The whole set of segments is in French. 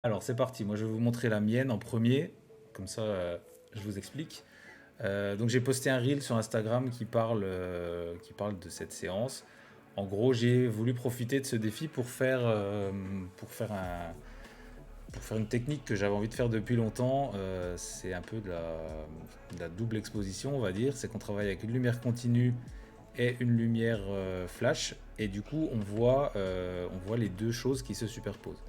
Alors c'est parti, moi je vais vous montrer la mienne en premier, comme ça je vous explique. Donc j'ai posté un reel sur Instagram qui parle de cette séance. En gros, j'ai voulu profiter de ce défi pour faire pour faire une technique que j'avais envie de faire depuis longtemps. C'est un peu de la double exposition, on va dire. C'est qu'on travaille avec une lumière continue et une lumière flash. Et du coup, on voit les deux choses qui se superposent.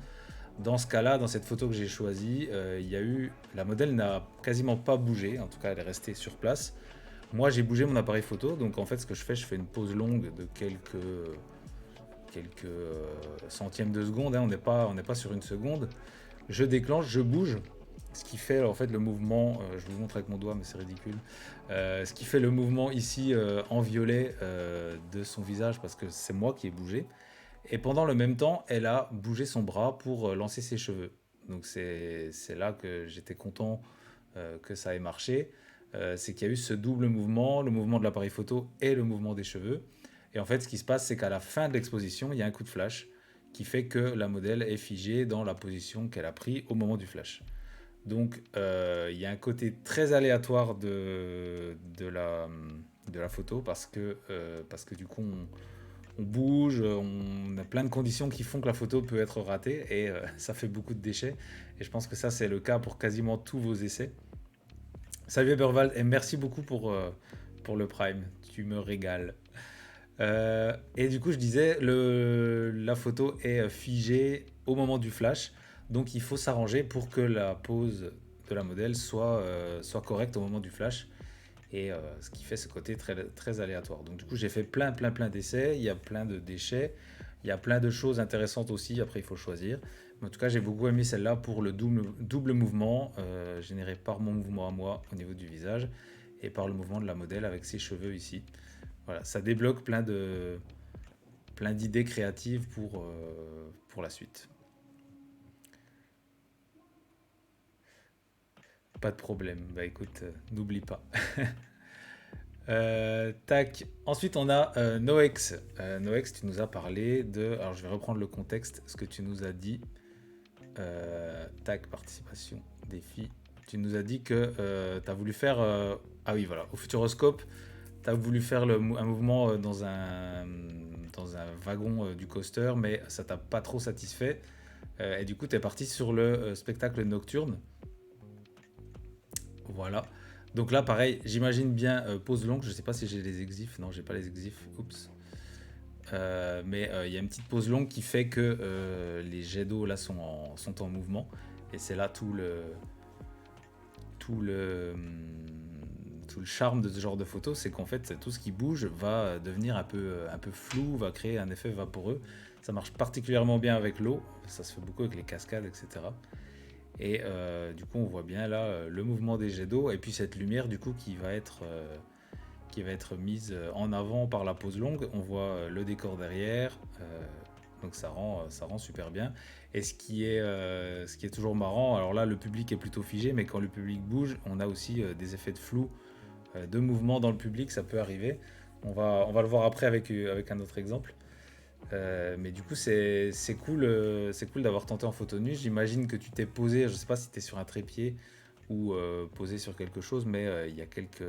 Dans ce cas-là, dans cette photo que j'ai choisie, il y a eu la modèle n'a quasiment pas bougé, en tout cas elle est restée sur place. Moi j'ai bougé mon appareil photo, donc en fait ce que je fais une pause longue de quelques centièmes de seconde, hein, on n'est pas sur une seconde. Je déclenche, je bouge, ce qui fait en fait le mouvement, je vous montre avec mon doigt mais c'est ridicule, ce qui fait le mouvement ici en violet de son visage parce que c'est moi qui ai bougé. Et pendant le même temps, elle a bougé son bras pour lancer ses cheveux. Donc c'est là que j'étais content que ça ait marché. C'est qu'il y a eu ce double mouvement, le mouvement de l'appareil photo et le mouvement des cheveux. Et en fait, ce qui se passe, c'est qu'à la fin de l'exposition, il y a un coup de flash qui fait que la modèle est figée dans la position qu'elle a pris au moment du flash. Donc il y a un côté très aléatoire de la photo parce que du coup on bouge, on a plein de conditions qui font que la photo peut être ratée et ça fait beaucoup de déchets. Et je pense que ça, c'est le cas pour quasiment tous vos essais. Salut Eberwald et merci beaucoup pour le Prime. Tu me régales. Et du coup, je disais, la photo est figée au moment du flash. Donc, il faut s'arranger pour que la pose de la modèle soit correcte au moment du flash et ce qui fait ce côté très aléatoire. Donc du coup j'ai fait plein d'essais, il y a plein de déchets, il y a plein de choses intéressantes aussi, après il faut choisir. Mais en tout cas j'ai beaucoup aimé celle-là pour le double mouvement généré par mon mouvement à moi au niveau du visage et par le mouvement de la modèle avec ses cheveux ici. Voilà, ça débloque plein d'idées créatives pour la suite. Pas de problème, bah écoute, n'oublie pas. Tac. Ensuite, on a Noex. Noex, tu nous as parlé de. Alors, je vais reprendre le contexte, ce que tu nous as dit. Tac, participation, défi. Tu nous as dit que tu as voulu faire. Ah oui, voilà. Au Futuroscope, tu as voulu faire un mouvement dans un wagon du coaster, mais ça t'a pas trop satisfait. Et du coup, tu es parti sur le spectacle nocturne. Voilà. Donc là, pareil, j'imagine bien pause longue. Je sais pas si j'ai les exifs. Non, j'ai pas les exifs. Oups. Mais il y a une petite pause longue qui fait que les jets d'eau là sont en mouvement. Et c'est là tout le, tout le charme de ce genre de photo, c'est qu'en fait tout ce qui bouge va devenir un peu flou, va créer un effet vaporeux. Ça marche particulièrement bien avec l'eau, ça se fait beaucoup avec les cascades, etc. Et du coup on voit bien là le mouvement des jets d'eau et puis cette lumière du coup qui va être mise en avant par la pose longue. On voit le décor derrière, donc ça rend super bien. Et ce qui est toujours marrant, alors là le public est plutôt figé, mais quand le public bouge, on a aussi des effets de flou, de mouvement dans le public, ça peut arriver. On va le voir après avec un autre exemple. Mais du coup, c'est cool d'avoir tenté en photo nue. J'imagine que tu t'es posé, je sais pas si tu es sur un trépied ou posé sur quelque chose, mais il y a quelques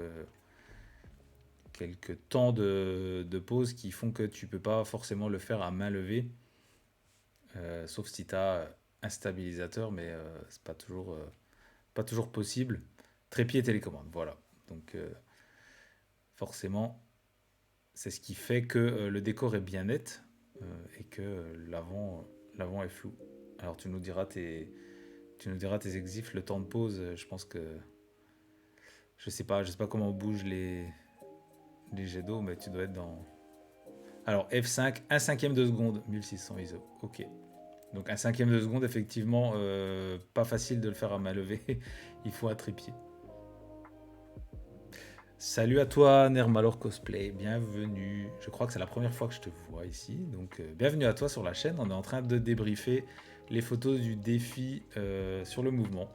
temps de pause qui font que tu peux pas forcément le faire à main levée, sauf si tu as un stabilisateur, mais c'est pas toujours possible. Trépied et télécommande, voilà. Donc forcément, c'est ce qui fait que le décor est bien net et que l'avant est flou. Alors tu nous diras tes exifs, le temps de pause, je pense que je sais pas comment bougent les jets d'eau, mais tu dois être dans. Alors F5, un cinquième de seconde, 1600 ISO. Ok. Donc un cinquième de seconde, effectivement, pas facile de le faire à main levée. Il faut un trépied. Salut à toi, Nermalor Cosplay, bienvenue. Je crois que c'est la première fois que je te vois ici, donc bienvenue à toi sur la chaîne. On est en train de débriefer les photos du défi sur le mouvement.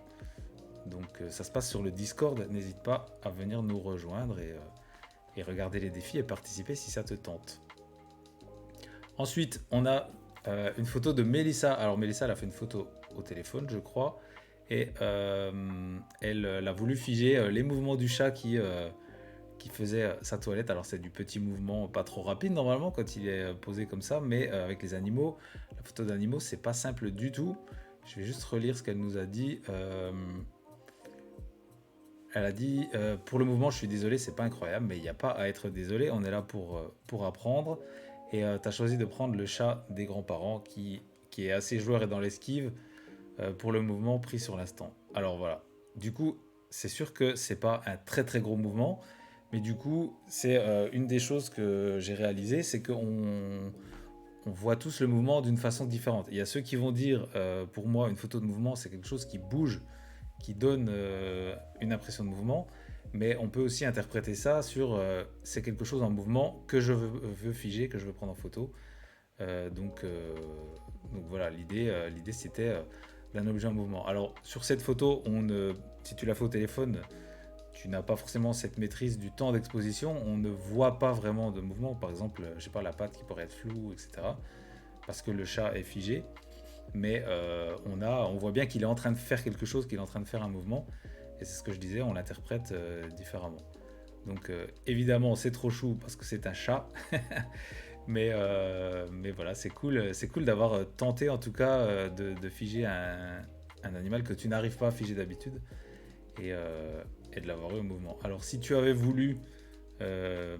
Donc ça se passe sur le Discord, n'hésite pas à venir nous rejoindre et regarder les défis et participer si ça te tente. Ensuite, on a une photo de Mélissa. Alors Mélissa, elle a fait une photo au téléphone, je crois. Et elle a voulu figer les mouvements du chat qui faisait sa toilette. Alors c'est du petit mouvement, pas trop rapide normalement quand il est posé comme ça, mais avec les animaux, la photo d'animaux, c'est pas simple du tout. Je vais juste relire ce qu'elle nous a dit. Elle a dit pour le mouvement, je suis désolé, c'est pas incroyable, mais il n'y a pas à être désolé. On est là pour apprendre. Et tu as choisi de prendre le chat des grands-parents qui est assez joueur et dans l'esquive pour le mouvement pris sur l'instant. Alors voilà. Du coup, c'est sûr que c'est pas un très très gros mouvement, mais du coup, c'est une des choses que j'ai réalisées, c'est qu'on voit tous le mouvement d'une façon différente. Il y a ceux qui vont dire, pour moi, une photo de mouvement, c'est quelque chose qui bouge, qui donne une impression de mouvement, mais on peut aussi interpréter ça sur c'est quelque chose en mouvement que je veux figer, que je veux prendre en photo. Euh, donc, euh, donc voilà, l'idée c'était d'un objet en mouvement. Alors sur cette photo, si tu la fais au téléphone, tu n'as pas forcément cette maîtrise du temps d'exposition, on ne voit pas vraiment de mouvement, par exemple, je sais pas, la patte qui pourrait être floue, etc. Parce que le chat est figé, mais on voit bien qu'il est en train de faire quelque chose, qu'il est en train de faire un mouvement, et c'est ce que je disais, on l'interprète différemment. Donc évidemment, c'est trop chou parce que c'est un chat, mais voilà, c'est cool d'avoir tenté en tout cas de figer un animal que tu n'arrives pas à figer d'habitude et, et de l'avoir eu au mouvement. Alors si tu avais voulu, euh,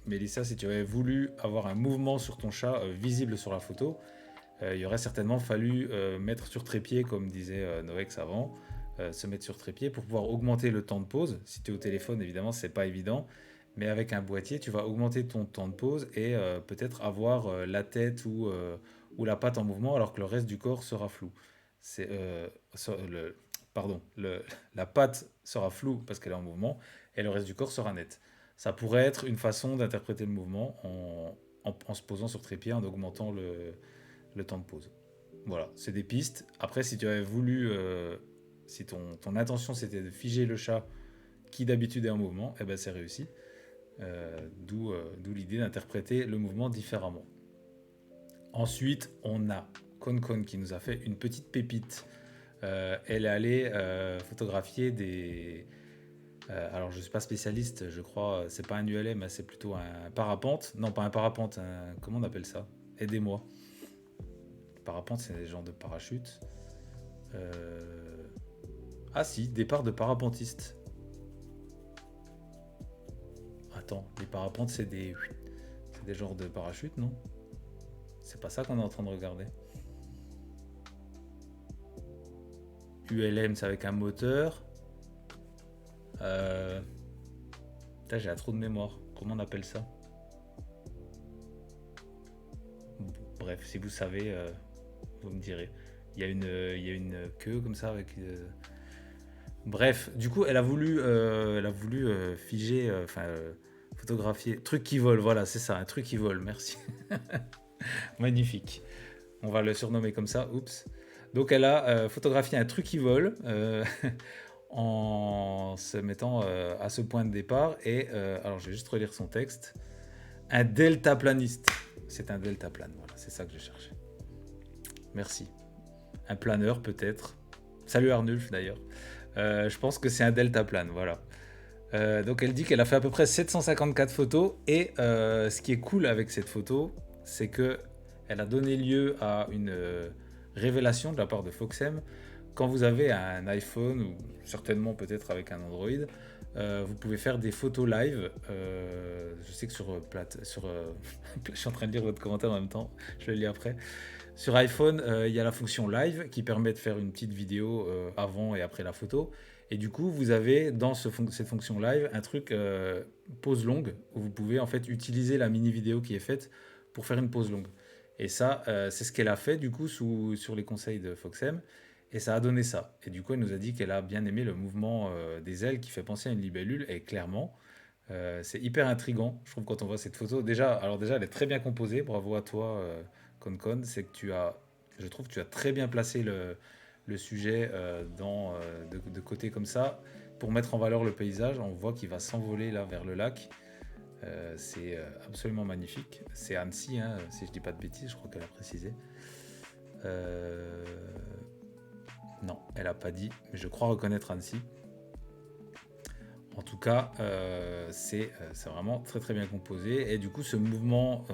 Mélissa, si tu avais voulu avoir un mouvement sur ton chat visible sur la photo, il aurait certainement fallu mettre sur trépied, comme disait Noex avant, se mettre sur trépied pour pouvoir augmenter le temps de pause. Si tu es au téléphone, évidemment, c'est pas évident, mais avec un boîtier, tu vas augmenter ton temps de pause et peut-être avoir la tête ou la patte en mouvement alors que le reste du corps sera flou. C'est, pardon, la patte sera floue parce qu'elle est en mouvement et le reste du corps sera net. Ça pourrait être une façon d'interpréter le mouvement en se posant sur trépied, en augmentant le temps de pause. Voilà, c'est des pistes. Après, si tu avais voulu, si ton intention c'était de figer le chat qui d'habitude est en mouvement, eh ben c'est réussi. D'où l'idée d'interpréter le mouvement différemment. Ensuite, on a Concon qui nous a fait une petite pépite. Elle est allée photographier des. Alors, je ne suis pas spécialiste, je crois, c'est pas un ULM, c'est plutôt un parapente. Non, pas un parapente, comment on appelle ça? Aidez-moi. Parapente, c'est des genres de parachute. Euh, Ah si, départ de parapentiste. Attends, les parapentes, c'est des genres de parachutes, non? C'est pas ça qu'on est en train de regarder. ULM, c'est avec un moteur. Euh... Putain, j'ai trop de mémoire. Comment on appelle ça? Bon, bref, si vous savez, vous me direz. Il y a une queue comme ça avec. Bref, du coup, elle a voulu figer, enfin, photographier. Truc qui vole, voilà, c'est ça, un truc qui vole, merci. Magnifique. On va le surnommer comme ça, oups. Donc, elle a photographié un truc qui vole en se mettant à ce point de départ. Et alors, je vais juste relire son texte. Un deltaplaniste. C'est un deltaplane, voilà, c'est ça que je cherchais. Merci. Un planeur, peut-être. Salut Arnulf, d'ailleurs. Je pense que c'est un deltaplane, voilà. Donc elle dit qu'elle a fait à peu près 754 photos et ce qui est cool avec cette photo, c'est que elle a donné lieu à une révélation de la part de Foxem. Quand vous avez un iPhone ou certainement peut-être avec un Android, vous pouvez faire des photos live. Je sais que je suis en train de lire votre commentaire en même temps, je le lis après. Sur iPhone, il y a la fonction live qui permet de faire une petite vidéo avant et après la photo. Et du coup, vous avez dans cette fonction live un truc pause longue où vous pouvez en fait utiliser la mini vidéo qui est faite pour faire une pause longue. Et ça, c'est ce qu'elle a fait du coup sur les conseils de Foxem. Et ça a donné ça. Et du coup, elle nous a dit qu'elle a bien aimé le mouvement des ailes qui fait penser à une libellule. Et clairement, c'est hyper intriguant, je trouve, quand on voit cette photo. Déjà, elle est très bien composée. Bravo à toi, Concon. C'est que je trouve que tu as très bien placé le sujet de côté comme ça pour mettre en valeur le paysage. On voit qu'il va s'envoler là vers le lac. C'est absolument magnifique. C'est Annecy, hein, si je dis pas de bêtises, je crois qu'elle a précisé. Euh, Non, elle a pas dit, mais je crois reconnaître Annecy. En tout cas, c'est vraiment très très bien composé. Et du coup, ce mouvement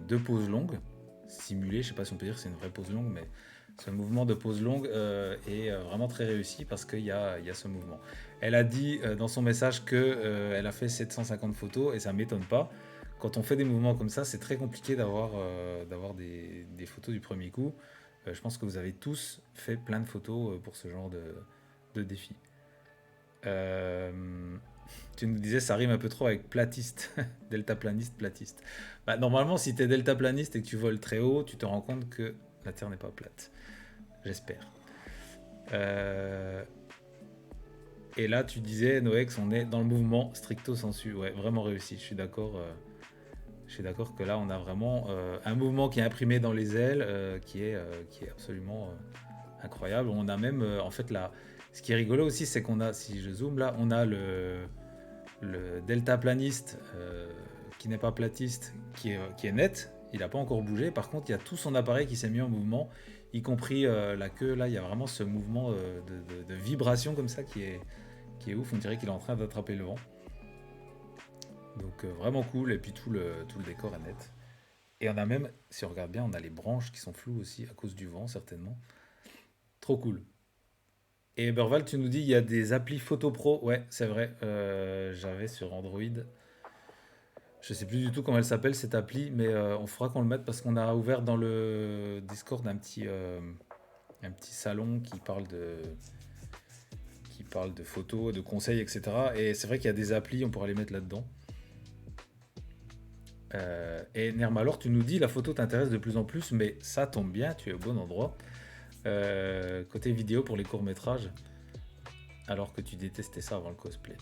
de pause longue, simulé, je ne sais pas si on peut dire que c'est une vraie pause longue, mais ce mouvement de pause longue est vraiment très réussi parce qu'il y a ce mouvement. Elle a dit dans son message qu'elle a fait 750 photos et ça ne m'étonne pas. Quand on fait des mouvements comme ça, c'est très compliqué d'avoir des photos du premier coup. Je pense que vous avez tous fait plein de photos pour ce genre de défi. Euh, Tu nous disais ça rime un peu trop avec platiste, deltaplaniste, platiste. Bah, normalement, si tu es deltaplaniste et que tu voles très haut, tu te rends compte que la Terre n'est pas plate. J'espère. Euh, Et là, tu disais, Noex, on est dans le mouvement stricto sensu. Ouais, vraiment réussi. Je suis d'accord. Je suis d'accord que là, on a vraiment un mouvement qui est imprimé dans les ailes, qui est absolument incroyable. On a même, en fait, là, ce qui est rigolo aussi, c'est qu'on a, si je zoome là, on a le deltaplaniste qui n'est pas platiste, qui est net. Il n'a pas encore bougé. Par contre, il y a tout son appareil qui s'est mis en mouvement, y compris la queue. Là, il y a vraiment ce mouvement de vibration comme ça qui est ouf. On dirait qu'il est en train d'attraper le vent. Donc vraiment cool. Et puis tout le décor est net. Et on a même, si on regarde bien, on a les branches qui sont floues aussi à cause du vent, certainement. Trop cool. Et Burval, tu nous dis il y a des applis Photo Pro. Ouais, c'est vrai. J'avais sur Android. Je sais plus du tout comment elle s'appelle cette appli, mais on fera qu'on le mette parce qu'on a ouvert dans le Discord un petit salon qui parle de photos, de conseils, etc. Et c'est vrai qu'il y a des applis, on pourra les mettre là-dedans. Et Nermalor, tu nous dis la photo t'intéresse de plus en plus, mais ça tombe bien, tu es au bon endroit. Côté vidéo pour les courts-métrages, alors que tu détestais ça avant le cosplay.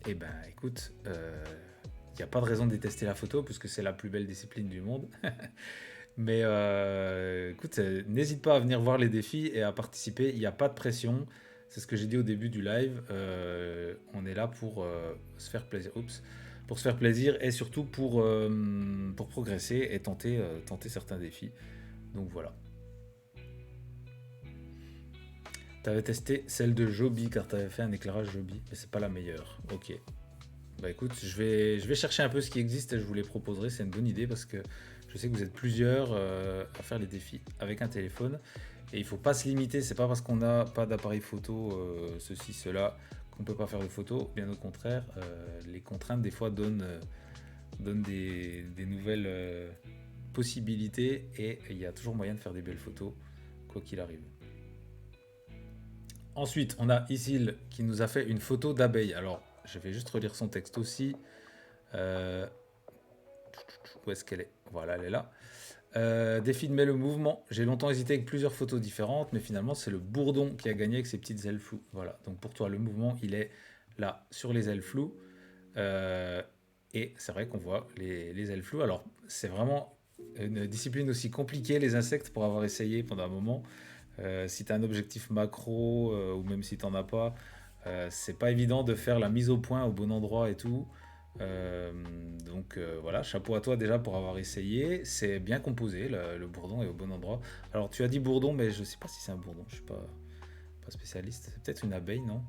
Eh ben écoute, il n'y a pas de raison de détester la photo puisque c'est la plus belle discipline du monde. Mais écoute, n'hésite pas à venir voir les défis et à participer. Il n'y a pas de pression. C'est ce que j'ai dit au début du live. On est là pour se faire plaisir. Oups. Pour se faire plaisir et surtout pour progresser et tenter certains défis. Donc voilà. Tu avais testé celle de Joby car tu avais fait un éclairage Joby, mais c'est pas la meilleure. Ok. Bah écoute, je vais chercher un peu ce qui existe et je vous les proposerai. C'est une bonne idée parce que je sais que vous êtes plusieurs à faire les défis avec un téléphone. Et il ne faut pas se limiter. C'est pas parce qu'on n'a pas d'appareil photo, ceci, cela, qu'on ne peut pas faire de photos. Bien au contraire, les contraintes des fois donnent des nouvelles possibilités et il y a toujours moyen de faire des belles photos, quoi qu'il arrive. Ensuite, on a Isil qui nous a fait une photo d'abeille. Alors, je vais juste relire son texte aussi. Euh, Où est-ce qu'elle est? Voilà, elle est là. Défi de le mouvement. J'ai longtemps hésité avec plusieurs photos différentes, mais finalement, c'est le bourdon qui a gagné avec ses petites ailes floues. Voilà, donc pour toi, le mouvement, il est là, sur les ailes floues. Et c'est vrai qu'on voit les ailes floues. Alors, c'est vraiment une discipline aussi compliquée, les insectes, pour avoir essayé pendant un moment. Si tu as un objectif macro, ou même si tu n'en as pas, c'est pas évident de faire la mise au point au bon endroit et tout. Voilà, chapeau à toi déjà pour avoir essayé. C'est bien composé, le bourdon est au bon endroit. Alors tu as dit bourdon, mais je sais pas si c'est un bourdon, je suis pas spécialiste. C'est peut-être une abeille, non?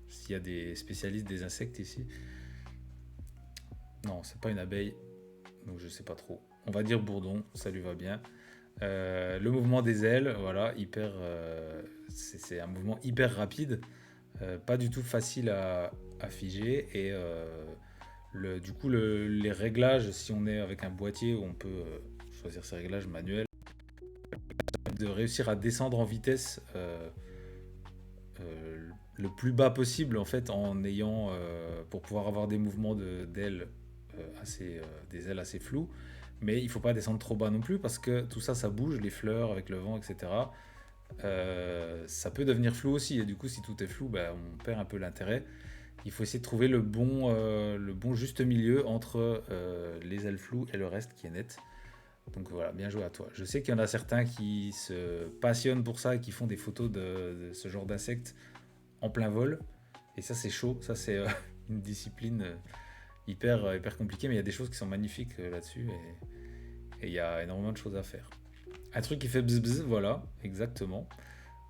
S'il y a des spécialistes des insectes ici. Non, c'est pas une abeille, donc je sais pas trop. On va dire bourdon, ça lui va bien. Le mouvement des ailes, voilà, c'est un mouvement hyper rapide, pas du tout facile à figer et du coup, les réglages, si on est avec un boîtier où on peut choisir ses réglages manuels, de réussir à descendre en vitesse le plus bas possible en fait, en ayant pour pouvoir avoir des mouvements d'ailes des ailes assez floues. Mais il ne faut pas descendre trop bas non plus parce que tout ça, ça bouge, les fleurs avec le vent, etc. Ça peut devenir flou aussi et du coup, si tout est flou, bah, on perd un peu l'intérêt. Il faut essayer de trouver le bon juste milieu entre les ailes floues et le reste qui est net. Donc voilà, bien joué à toi. Je sais qu'il y en a certains qui se passionnent pour ça et qui font des photos de ce genre d'insectes en plein vol. Et ça, c'est chaud. Ça, c'est une discipline hyper compliquée. Mais il y a des choses qui sont magnifiques là-dessus. Et il y a énormément de choses à faire. Un truc qui fait bzz bzz, voilà, exactement.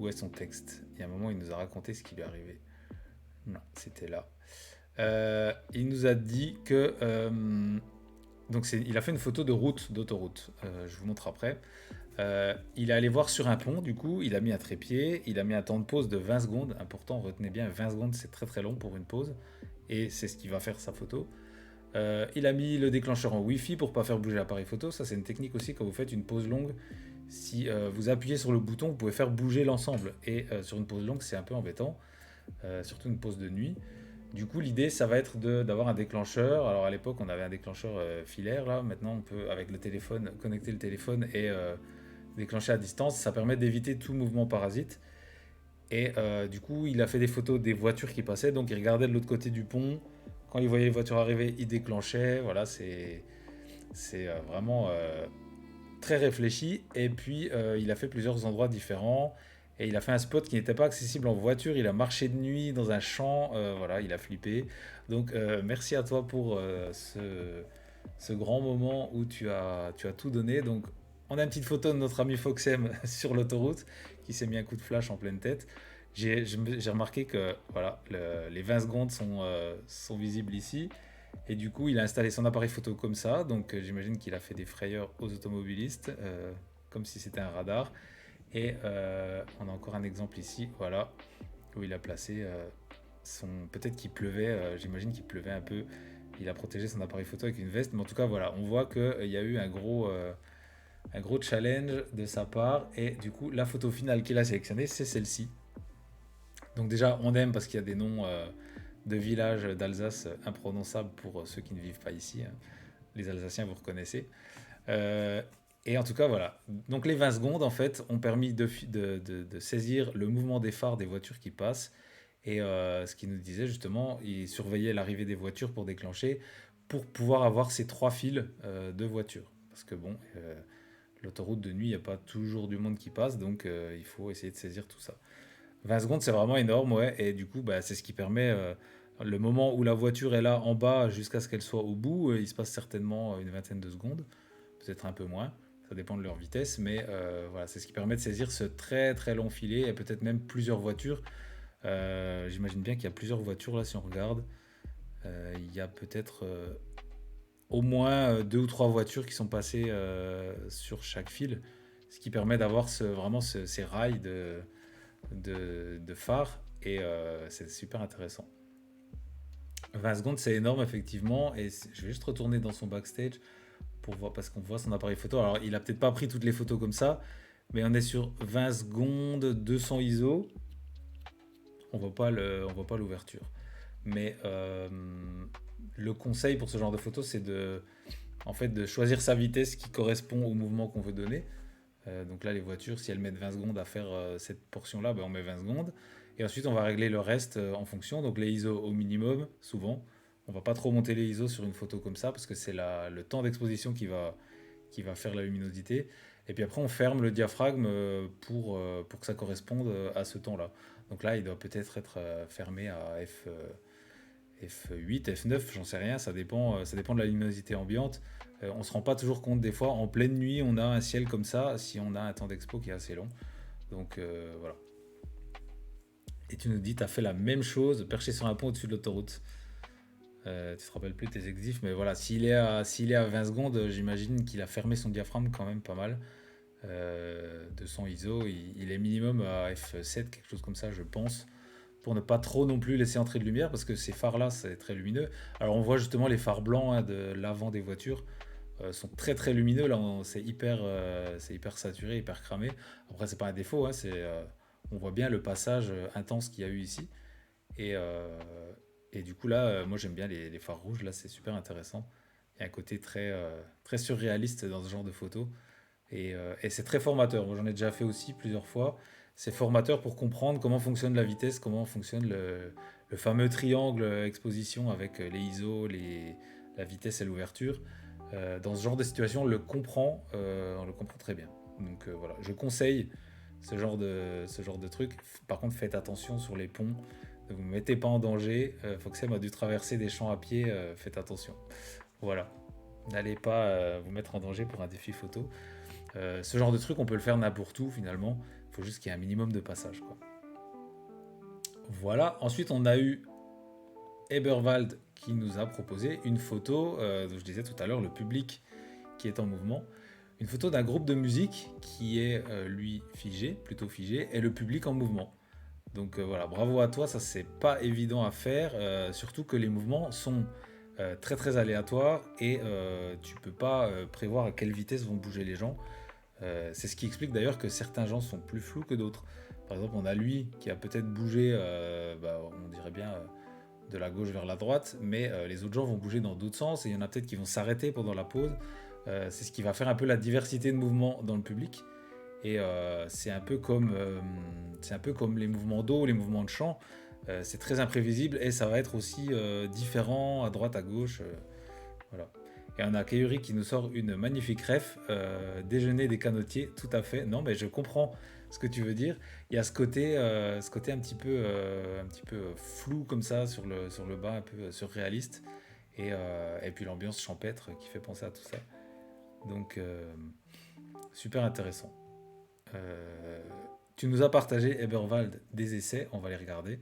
où est son texte? Il y a un moment, il nous a raconté ce qui lui est arrivé. Non, c'était là. Il nous a dit que donc il a fait une photo de route, d'autoroute. Je vous montre après. Il est allé voir sur un pont, du coup, il a mis un trépied, il a mis un temps de pause de 20 secondes. Important, retenez bien, 20 secondes, c'est très très long pour une pause. Et c'est ce qui va faire sa photo. Il a mis le déclencheur en Wi-Fi pour pas faire bouger l'appareil photo. Ça, c'est une technique aussi quand vous faites une pause longue. Si vous appuyez sur le bouton, vous pouvez faire bouger l'ensemble. Et sur une pause longue, c'est un peu embêtant, surtout une pause de nuit. Du coup, l'idée, ça va être d'avoir un déclencheur. Alors à l'époque, on avait un déclencheur filaire. Là, maintenant, on peut avec le téléphone connecter le téléphone et déclencher à distance. Ça permet d'éviter tout mouvement parasite. Et du coup, il a fait des photos des voitures qui passaient. Donc, il regardait de l'autre côté du pont. Quand il voyait les voitures arriver, il déclenchait. Voilà, c'est vraiment très réfléchi. Et puis, il a fait plusieurs endroits différents. Et il a fait un spot qui n'était pas accessible en voiture. Il a marché de nuit dans un champ. Voilà, il a flippé. Donc, merci à toi pour ce grand moment où tu as tout donné. Donc, on a une petite photo de notre ami Foxem sur l'autoroute qui s'est mis un coup de flash en pleine tête. J'ai remarqué que voilà, les 20 secondes sont visibles ici. Et du coup, il a installé son appareil photo comme ça. Donc, j'imagine qu'il a fait des frayeurs aux automobilistes, comme si c'était un radar. Et on a encore un exemple ici, voilà, où il a placé son. Peut-être qu'il pleuvait, j'imagine qu'il pleuvait un peu. Il a protégé son appareil photo avec une veste. Mais en tout cas, voilà, on voit qu'il y a eu un gros challenge de sa part. Et du coup, la photo finale qu'il a sélectionnée, c'est celle-ci. Donc déjà, on aime parce qu'il y a des noms de villages d'Alsace imprononçables pour ceux qui ne vivent pas ici, hein. Les Alsaciens, vous reconnaissez. Euh, et en tout cas, voilà. Donc les 20 secondes, en fait, ont permis de saisir le mouvement des phares des voitures qui passent. Et ce qu'il nous disait, justement, il surveillait l'arrivée des voitures pour déclencher, pour pouvoir avoir ces 3 fils de voitures. Parce que bon, l'autoroute de nuit, il n'y a pas toujours du monde qui passe, donc il faut essayer de saisir tout ça. 20 secondes, c'est vraiment énorme, ouais. Et du coup, bah, c'est ce qui permet, le moment où la voiture est là en bas jusqu'à ce qu'elle soit au bout, il se passe certainement une vingtaine de secondes, peut-être un peu moins, ça dépend de leur vitesse, mais voilà, c'est ce qui permet de saisir ce très très long filet et peut-être même plusieurs voitures. J'imagine bien qu'il y a plusieurs voitures là si on regarde. Il y a peut-être au moins 2 ou 3 voitures qui sont passées sur chaque fil, ce qui permet d'avoir vraiment ces rails de phare et c'est super intéressant. 20 secondes, c'est énorme effectivement. Et je vais juste retourner dans son backstage pour voir parce qu'on voit son appareil photo. Alors, il a peut-être pas pris toutes les photos comme ça, mais on est sur 20 secondes, 200 ISO. On voit pas l'ouverture. Mais le conseil pour ce genre de photo, c'est en fait, de choisir sa vitesse qui correspond au mouvement qu'on veut donner. Donc là, les voitures, si elles mettent 20 secondes à faire cette portion-là, ben on met 20 secondes. Et ensuite, on va régler le reste en fonction. Donc les ISO au minimum, souvent. On va pas trop monter les ISO sur une photo comme ça parce que c'est le temps d'exposition qui va faire la luminosité. Et puis après, on ferme le diaphragme pour que ça corresponde à ce temps-là. Donc là, il doit peut-être être fermé à F8, F9, j'en sais rien, ça dépend de la luminosité ambiante. On ne se rend pas toujours compte des fois, en pleine nuit, on a un ciel comme ça, si on a un temps d'expo qui est assez long. Donc voilà. Et tu nous dis, tu as fait la même chose, perché sur un pont au-dessus de l'autoroute. Tu te rappelles plus tes exifs, mais voilà, s'il est à 20 secondes, j'imagine qu'il a fermé son diaphragme quand même pas mal. De son ISO, il est minimum à F7, quelque chose comme ça, je pense, pour ne pas trop non plus laisser entrer de lumière, parce que ces phares-là, c'est très lumineux. Alors on voit justement les phares blancs hein, de l'avant des voitures sont très très lumineux. Là, c'est hyper saturé, hyper cramé. Après, c'est pas un défaut, hein, on voit bien le passage intense qu'il y a eu ici. Et, euh, et du coup, là, moi j'aime bien les phares rouges, là, c'est super intéressant. Il y a un côté très surréaliste dans ce genre de photos. Et c'est très formateur. Moi, j'en ai déjà fait aussi plusieurs fois. C'est formateur pour comprendre comment fonctionne la vitesse, comment fonctionne le fameux triangle exposition avec les ISO, la vitesse et l'ouverture. Dans ce genre de situation, on le comprend très bien. Donc voilà, je conseille ce genre de truc. Par contre, faites attention sur les ponts. Ne vous mettez pas en danger. Foxem a dû traverser des champs à pied. Faites attention. Voilà. N'allez pas vous mettre en danger pour un défi photo. Ce genre de truc, on peut le faire n'importe où finalement. Il faut juste qu'il y ait un minimum de passage, quoi. Voilà. Ensuite, on a eu Eberwald qui nous a proposé une photo, dont je disais tout à l'heure, le public qui est en mouvement. Une photo d'un groupe de musique qui est, lui, figé, plutôt figé, et le public en mouvement. Donc voilà, bravo à toi, ça c'est pas évident à faire, surtout que les mouvements sont très très aléatoires et tu peux pas prévoir à quelle vitesse vont bouger les gens. C'est ce qui explique d'ailleurs que certains gens sont plus flous que d'autres. Par exemple, on a lui qui a peut-être bougé, on dirait bien de la gauche vers la droite, mais les autres gens vont bouger dans d'autres sens et il y en a peut-être qui vont s'arrêter pendant la pause. C'est ce qui va faire un peu la diversité de mouvements dans le public. Et c'est un peu comme les mouvements d'eau, les mouvements de chant. C'est très imprévisible et ça va être aussi différent à droite, à gauche. Voilà. Et on a Kayuri qui nous sort une magnifique ref, déjeuner des canotiers, tout à fait. Non, mais je comprends ce que tu veux dire. Il y a ce côté un petit peu flou comme ça sur le bas, un peu surréaliste. Et puis l'ambiance champêtre qui fait penser à tout ça. Donc, super intéressant. Tu nous as partagé, Eberwald, des essais, on va les regarder.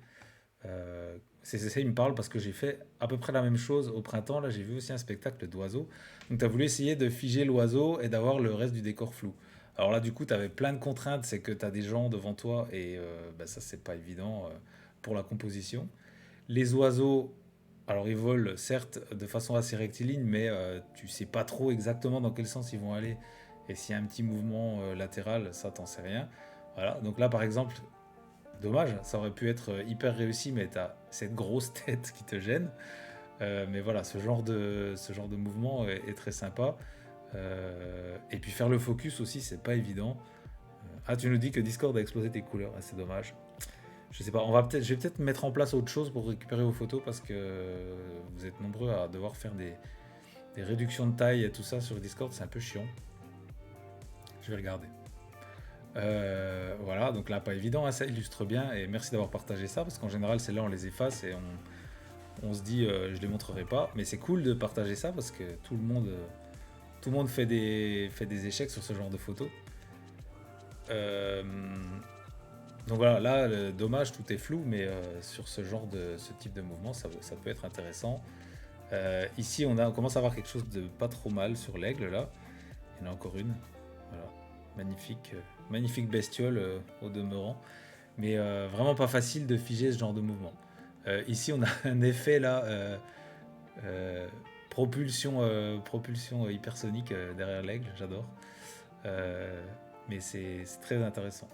Ces essais, ils me parlent parce que j'ai fait à peu près la même chose au printemps. Là, j'ai vu aussi un spectacle d'oiseaux. Donc, tu as voulu essayer de figer l'oiseau et d'avoir le reste du décor flou. Alors là, du coup, tu avais plein de contraintes. C'est que tu as des gens devant toi et ça, c'est pas évident pour la composition. Les oiseaux, alors ils volent certes de façon assez rectiligne, mais tu sais pas trop exactement dans quel sens ils vont aller. Et s'il y a un petit mouvement latéral, ça, t'en sais rien. Voilà, donc là, par exemple, dommage, ça aurait pu être hyper réussi, mais tu as cette grosse tête qui te gêne. Mais voilà, ce genre de mouvement est très sympa. Et puis faire le focus aussi, c'est pas évident. Ah, tu nous dis que Discord a explosé tes couleurs, ah, c'est dommage. Je sais pas, je vais peut-être mettre en place autre chose pour récupérer vos photos parce que vous êtes nombreux à devoir faire des réductions de taille et tout ça sur Discord, c'est un peu chiant. Je vais regarder. Voilà, donc là, pas évident, hein, ça illustre bien et merci d'avoir partagé ça parce qu'en général, c'est là on les efface et on se dit je les montrerai pas, mais c'est cool de partager ça parce que tout le monde fait des échecs sur ce genre de photos. Donc voilà, là, dommage, tout est flou, mais sur ce type de mouvement, ça peut être intéressant. Ici, on commence à avoir quelque chose de pas trop mal sur l'aigle, là. Il y en a encore une. Voilà, magnifique bestiole au demeurant. Mais vraiment pas facile de figer ce genre de mouvement. Ici, on a un effet, là, propulsion hypersonique derrière l'aigle, j'adore. Mais c'est très intéressant.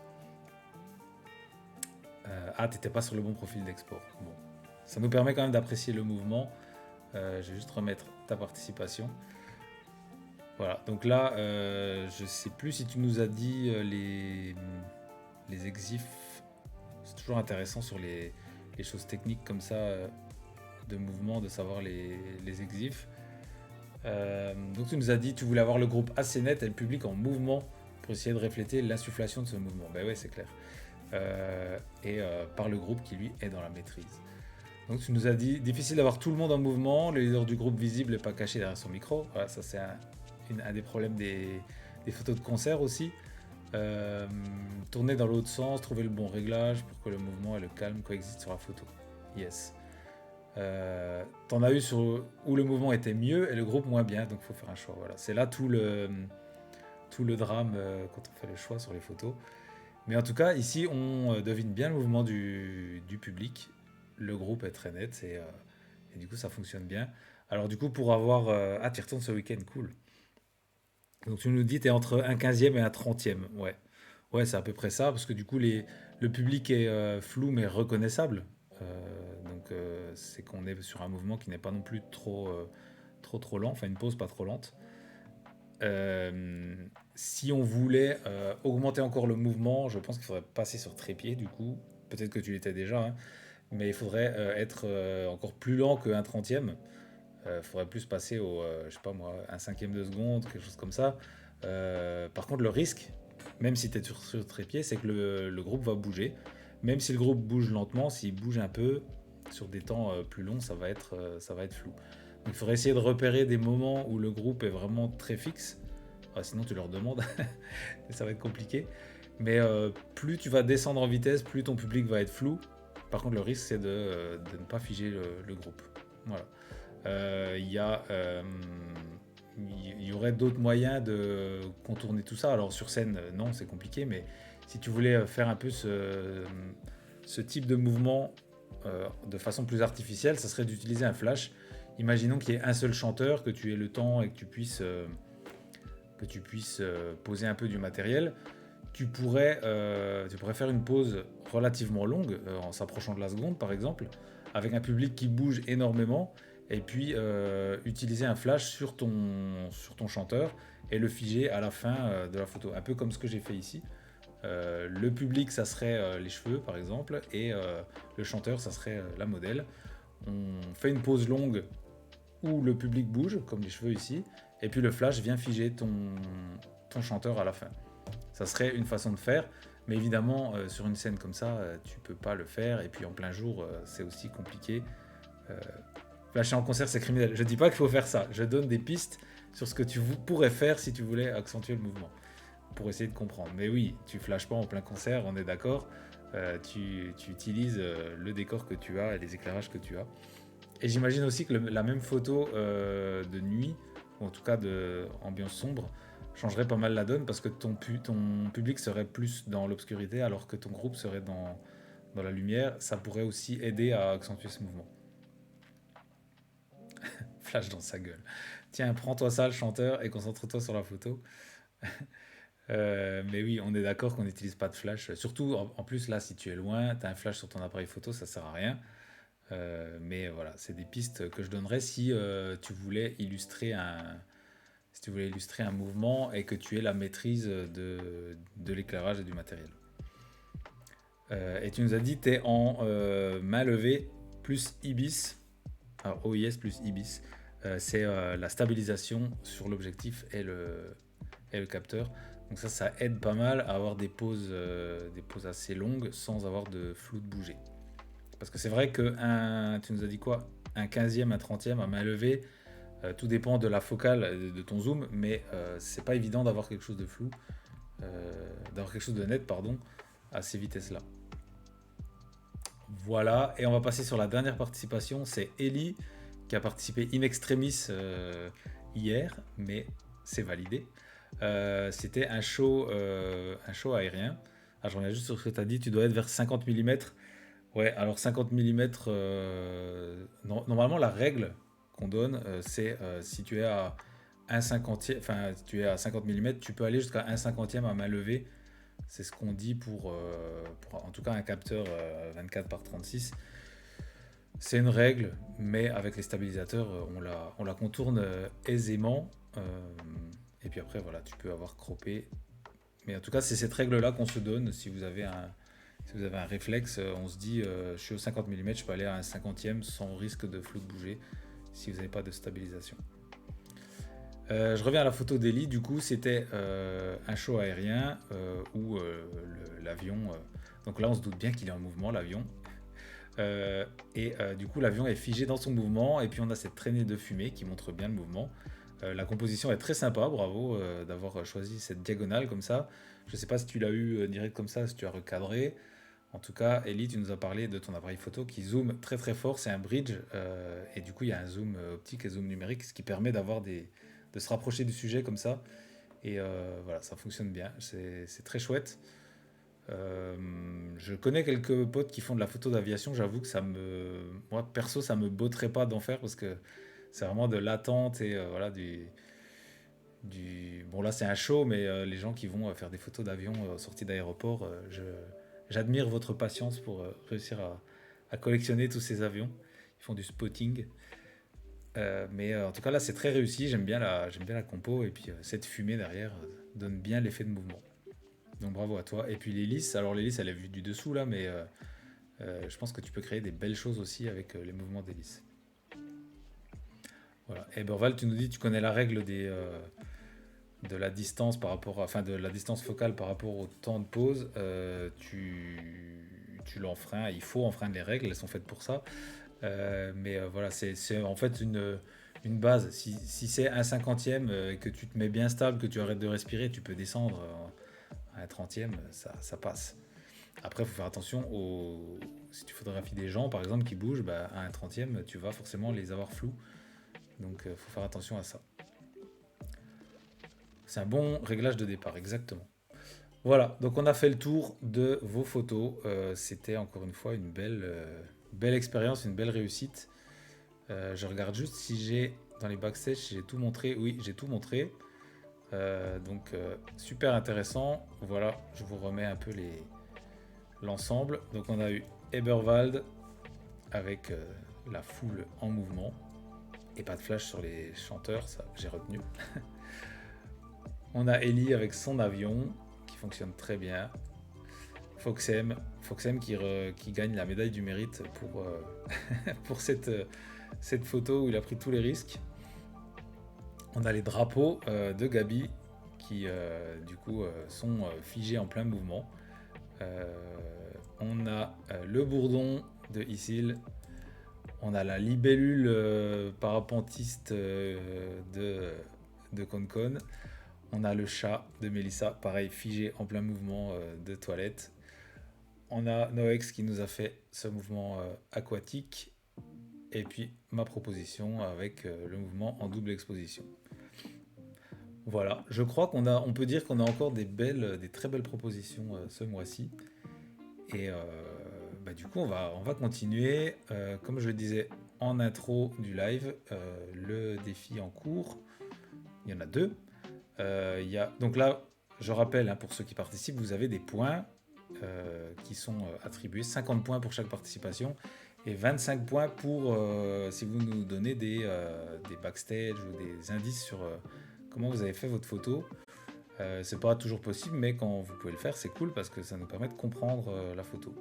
T'étais pas sur le bon profil d'export. Bon. Ça nous permet quand même d'apprécier le mouvement. Je vais juste remettre ta participation. Voilà, donc là, je sais plus si tu nous as dit les exifs. C'est toujours intéressant sur les choses techniques comme ça de mouvement, de savoir les exifs. Donc tu nous as dit tu voulais avoir le groupe assez net et le public en mouvement pour essayer de refléter l'insufflation de ce mouvement. Ben ouais, c'est clair. Par le groupe qui lui est dans la maîtrise. Donc tu nous as dit difficile d'avoir tout le monde en mouvement, le leader du groupe visible n'est pas caché derrière son micro. Voilà, ça c'est un des problèmes des photos de concert aussi. Tourner dans l'autre sens, trouver le bon réglage pour que le mouvement et le calme coexistent sur la photo. Yes. T'en as eu où le mouvement était mieux et le groupe moins bien, donc il faut faire un choix. Voilà. C'est là tout le drame quand on fait le choix sur les photos. Mais en tout cas, ici, on devine bien le mouvement du public. Le groupe est très net et du coup, ça fonctionne bien. Alors du coup, pour avoir... tu y retournes ce week-end, cool. Donc tu nous dis, tu es entre un 15e et un 30e. Ouais, ouais, c'est à peu près ça, parce que du coup, le public est flou mais reconnaissable. Donc c'est qu'on est sur un mouvement qui n'est pas non plus trop lent, enfin une pause pas trop lente. Si on voulait augmenter encore le mouvement, je pense qu'il faudrait passer sur trépied du coup. Peut-être que tu l'étais déjà, hein, mais il faudrait être encore plus lent qu'un 30e. Il faudrait plus passer au, je sais pas moi, un 5e de seconde, quelque chose comme ça. Par contre, le risque, même si tu es sur trépied, c'est que le groupe va bouger. Même si le groupe bouge lentement, s'il bouge un peu, sur des temps plus longs, ça va être flou. Donc il faudrait essayer de repérer des moments où le groupe est vraiment très fixe. Sinon tu leur demandes, ça va être compliqué. Mais plus tu vas descendre en vitesse, plus ton public va être flou. Par contre, le risque, c'est de ne pas figer le groupe. Voilà. Il y aurait d'autres moyens de contourner tout ça. Alors sur scène, non, c'est compliqué, mais si tu voulais faire un peu ce type de mouvement de façon plus artificielle, ça serait d'utiliser un flash. Imaginons qu'il y ait un seul chanteur, que tu aies le temps et que tu puisses poser un peu du matériel. Tu pourrais faire une pause relativement longue, en s'approchant de la seconde par exemple, avec un public qui bouge énormément, et puis utiliser un flash sur ton chanteur et le figer à la fin de la photo. Un peu comme ce que j'ai fait ici. Le public, ça serait les cheveux par exemple, et le chanteur, ça serait la modèle. On fait une pause longue où le public bouge, comme les cheveux ici, et puis le flash vient figer ton chanteur à la fin. Ça serait une façon de faire, mais évidemment, sur une scène comme ça, tu peux pas le faire, et puis en plein jour, c'est aussi compliqué. Euh, Flasher en concert, c'est criminel. Je dis pas qu'il faut faire ça, je donne des pistes sur ce que tu pourrais faire si tu voulais accentuer le mouvement, pour essayer de comprendre. Mais oui, tu flashes pas en plein concert, on est d'accord. Tu utilises le décor que tu as et les éclairages que tu as. Et j'imagine aussi que la même photo de nuit, ou en tout cas de ambiance sombre, changerait pas mal la donne parce que ton public serait plus dans l'obscurité alors que ton groupe serait dans la lumière. Ça pourrait aussi aider à accentuer ce mouvement. Flash dans sa gueule. Tiens, prends-toi ça le chanteur et concentre-toi sur la photo. Mais oui, on est d'accord qu'on n'utilise pas de flash. Surtout en plus là, si tu es loin, tu as un flash sur ton appareil photo, ça sert à rien. Mais voilà, c'est des pistes que je donnerais si tu voulais illustrer un mouvement et que tu aies la maîtrise de l'éclairage et du matériel. Et tu nous as dit que tu es en main levée plus IBIS. Alors OIS plus IBIS. C'est la stabilisation sur l'objectif et le capteur. Donc ça aide pas mal à avoir des pauses assez longues sans avoir de flou de bouger. Parce que c'est vrai que tu nous as dit quoi? Un 15e, un 30e à main levée, tout dépend de la focale de ton zoom, mais c'est pas évident d'avoir quelque chose de flou, d'avoir quelque chose de net, pardon, à ces vitesses-là. Voilà, et on va passer sur la dernière participation, c'est Ellie qui a participé in extremis hier, mais c'est validé. C'était un show aérien. Ah, je reviens juste sur ce que tu as dit, tu dois être vers 50 mm. Ouais, alors 50 mm, normalement la règle qu'on donne, c'est si tu es à 1 cinquantième, enfin si tu es à 50 mm, tu peux aller jusqu'à 1 cinquantième à main levée. C'est ce qu'on dit pour en tout cas un capteur 24 par 36. C'est une règle, mais avec les stabilisateurs, on la contourne aisément. Et puis après, voilà, tu peux avoir croppé. Mais en tout cas, c'est cette règle-là qu'on se donne si vous avez un réflexe. On se dit, je suis au 50 mm, je peux aller à un cinquantième sans risque de flou de bouger si vous n'avez pas de stabilisation. Je reviens à la photo d'Eli. Du coup, c'était un show aérien où l'avion. Donc là, on se doute bien qu'il est en mouvement, l'avion. Du coup, l'avion est figé dans son mouvement. Et puis, on a cette traînée de fumée qui montre bien le mouvement. La composition est très sympa. Bravo d'avoir choisi cette diagonale comme ça. Je ne sais pas si tu l'as eu direct comme ça, si tu as recadré. En tout cas, Ellie, tu nous as parlé de ton appareil photo qui zoome très très fort. C'est un bridge. Et du coup, il y a un zoom optique et zoom numérique, ce qui permet de se rapprocher du sujet comme ça. Et voilà, ça fonctionne bien. C'est très chouette. Je connais quelques potes qui font de la photo d'aviation. J'avoue que moi perso, ça me botterait pas d'en faire parce que c'est vraiment de l'attente et voilà bon là c'est un show, mais les gens qui vont faire des photos d'avion sortis d'aéroport, j'admire votre patience pour réussir à collectionner tous ces avions. Ils font du spotting. Mais en tout cas là c'est très réussi, j'aime bien la compo et puis cette fumée derrière donne bien l'effet de mouvement. Donc bravo à toi. Et puis l'hélice, alors l'hélice elle est vue du dessous là, mais je pense que tu peux créer des belles choses aussi avec les mouvements d'hélice. Voilà. Et Borval, tu nous dis tu connais la règle de la distance de la distance focale par rapport au temps de pause. Tu l'enfreins, il faut enfreindre les règles, elles sont faites pour ça. Mais voilà, c'est en fait une base. Si c'est un cinquantième et que tu te mets bien stable, que tu arrêtes de respirer, tu peux descendre À un trentième, ça passe. Après, il faut faire attention si tu photographies des gens, par exemple, qui bougent, bah, à un trentième, tu vas forcément les avoir flous. Donc, il faut faire attention à ça. C'est un bon réglage de départ, exactement. Voilà, donc on a fait le tour de vos photos. C'était encore une fois une belle expérience, une belle réussite. Je regarde juste si j'ai dans les backstage, si j'ai tout montré. Oui, j'ai tout montré. Donc super intéressant. Voilà, je vous remets un peu l'ensemble. Donc on a eu Eberwald avec la foule en mouvement et pas de flash sur les chanteurs, ça j'ai retenu. On a Ellie avec son avion qui fonctionne très bien. Foxem qui gagne la médaille du mérite pour cette photo où il a pris tous les risques. On a les drapeaux de Gabi qui du coup sont figés en plein mouvement. On a le bourdon de Isil. On a la libellule parapentiste de Concon. On a le chat de Mélissa, pareil, figé en plein mouvement de toilette. On a Noex qui nous a fait ce mouvement aquatique. Et puis ma proposition avec le mouvement en double exposition. Voilà, je crois on peut dire qu'on a encore des très belles propositions ce mois-ci. Et du coup, on va continuer. Comme je le disais en intro du live, le défi en cours, il y en a 2. Donc là, je rappelle, hein, pour ceux qui participent, vous avez des points qui sont attribués, 50 points pour chaque participation et 25 points pour si vous nous donnez des backstage ou des indices sur comment vous avez fait votre photo. C'est pas toujours possible, mais quand vous pouvez le faire, c'est cool parce que ça nous permet de comprendre la photo.